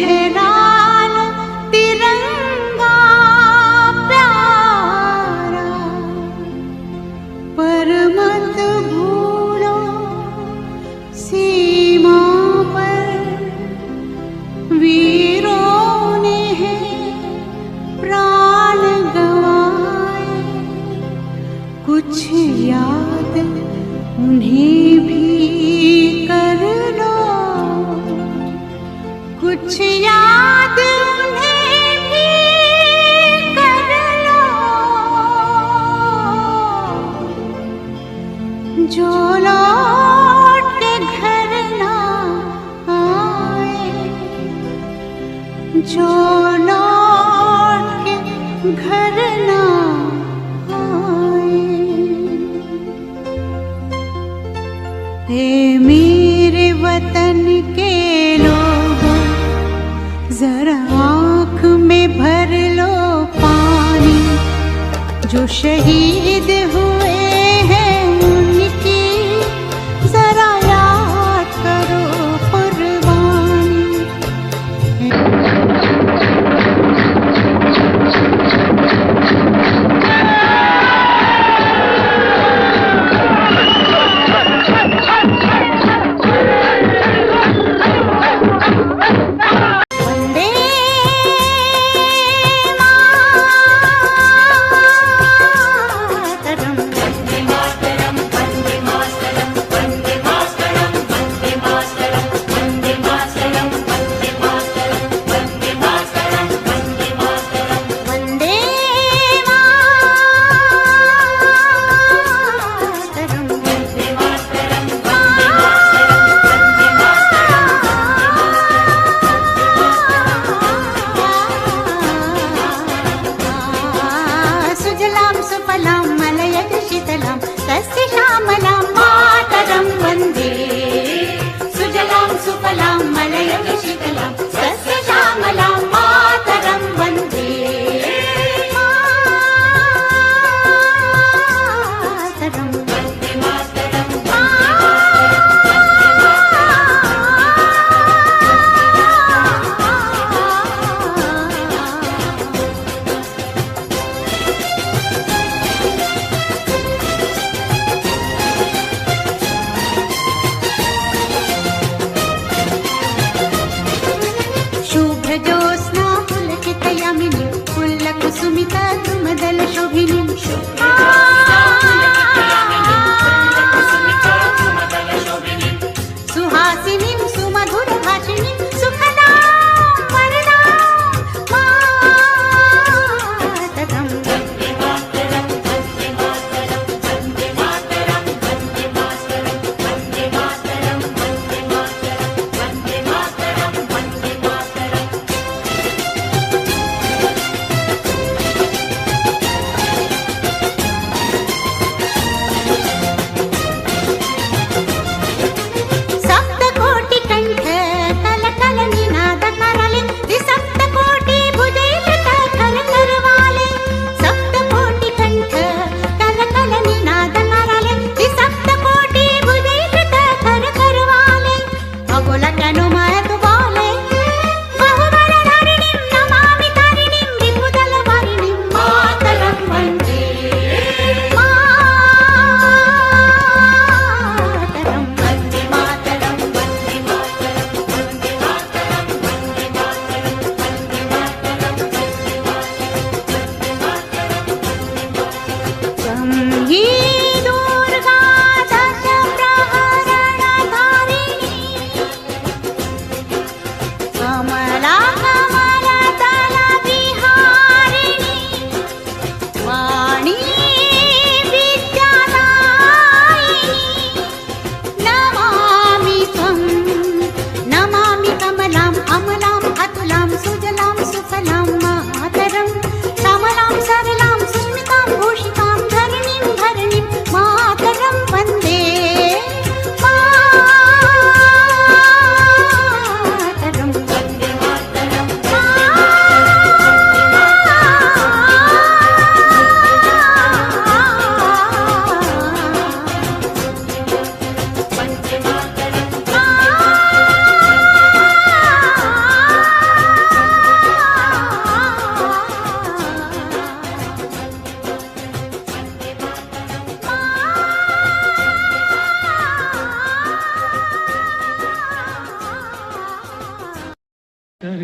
लहरा लो तिरंगा प्यारा, पर मत भूलो सीमा पर वीरों ने है प्राण गंवाए। कुछ याद उन्हें भी कर लो, कुछ याद उन्हें भी कर लो, जो लौट के घर ना आए, जो लौट के घर ना आए। हे मेरे वतन के लोगों, जरा आँख में भर लो पानी, जो शहीद हुए हैं उनकी जरा याद करो कुर्बानी। वंदे मातरम।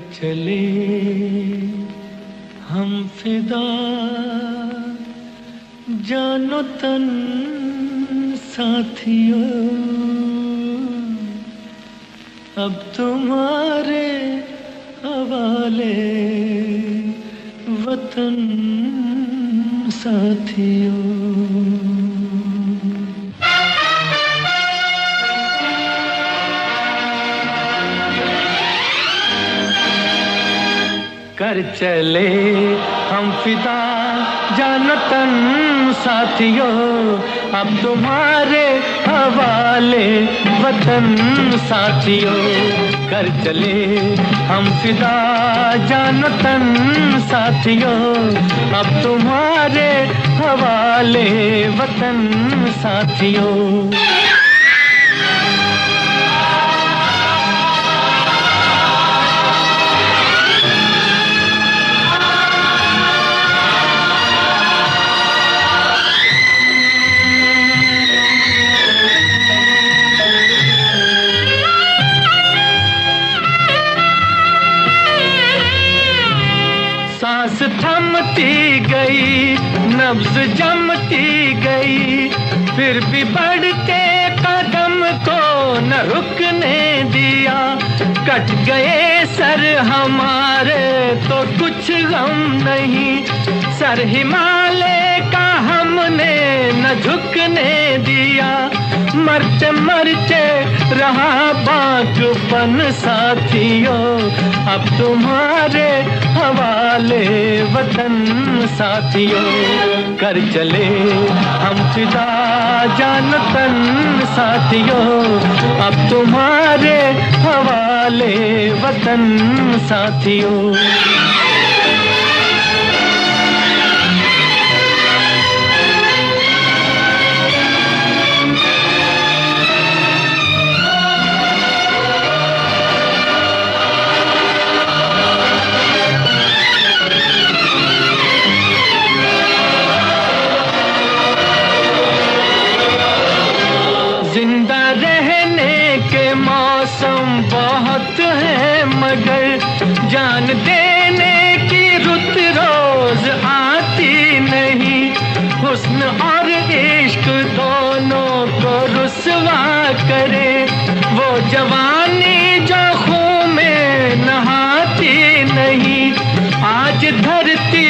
चले हम फिदा जानो तन साथियों, अब तुम्हारे हवाले वतन साथियों। कर चले हम फिदा जानो तन साथियों, अब तुम्हारे हवाले वतन साथियों। कर चले हम फिदा जानो तन साथियों, अब तुम्हारे हवाले वतन साथियों। सांस थमती गई, नब्ज जमती गई, फिर भी बढ़ते कदम को न रुकने दिया। कट गए सर हमारे तो कुछ गम नहीं, सर हिमालय का हमने न झुकने दिया। मरते मरते रहा बागपन साथियों, अब तुम्हारे हवाले वतन साथियों। कर चले हम फिदा जान तन साथियों, अब तुम्हारे हवाले वतन साथियों। जिंदा रहने के मौसम बहुत है, मगर जान देने की रुत रोज आती नहीं। हुस्न और इश्क दोनों को रुसवा करे, वो जवानी जो खून में नहाती नहीं। आज धरती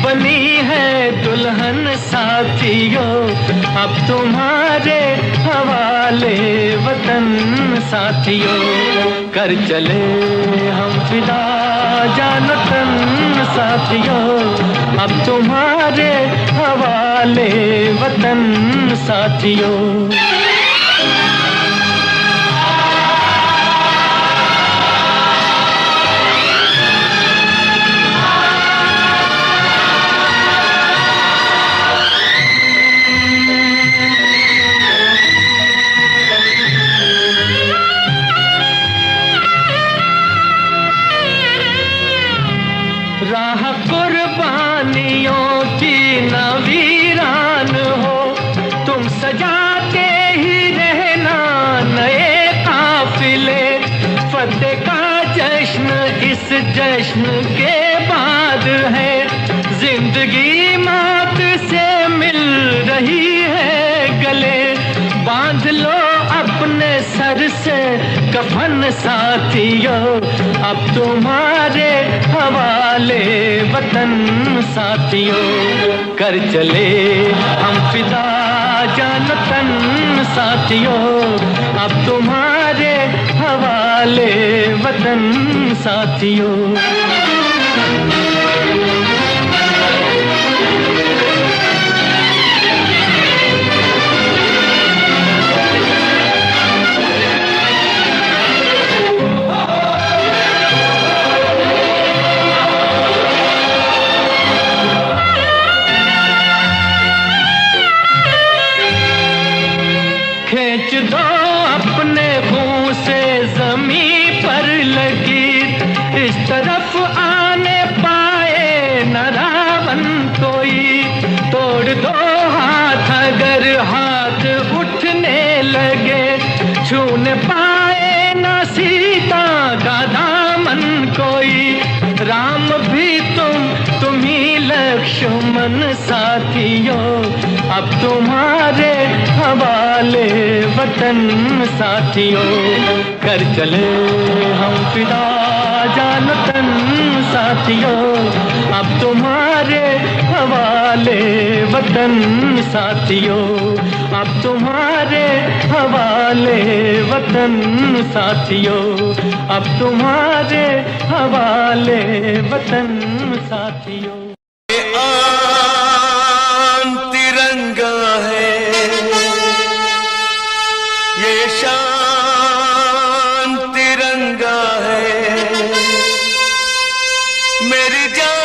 बनी है दुल्हन साथियों, अब तुम्हारे हवाले वतन साथियों। कर चले हम फिदा जान तन साथियों, अब तुम्हारे हवाले वतन साथियों। राह कुर्बानियों की न वीरान हो, तुम सजाते ही रहना नए काफिले। फतेह का जश्न इस जश्न के बाद है, जिंदगी मौत से मिल रही है गले। बांध लो अपने सर से कफन साथियों, अब तुम्हारे हवाले वतन साथियों। कर चले हम फिदा जान तन साथियों, अब तुम्हारे हवाले वतन साथियों। खींच दो अपने मुंह से जमीन पर लगी, इस तरफ आने पाए न रावण कोई। तोड़ दो हाथ अगर हाथ उठने लगे, छूने पाए न सीता का दामन कोई। दुश्मन साथियों, अब तुम्हारे हवाले वतन साथियों। कर चले हम फिदा जान तन साथियों, अब तुम्हारे हवाले वतन साथियों, अब तुम्हारे हवाले वतन साथियों, अब तुम्हारे हवाले वतन साथियों। आन तिरंगा है, ये शान तिरंगा है, मेरी जान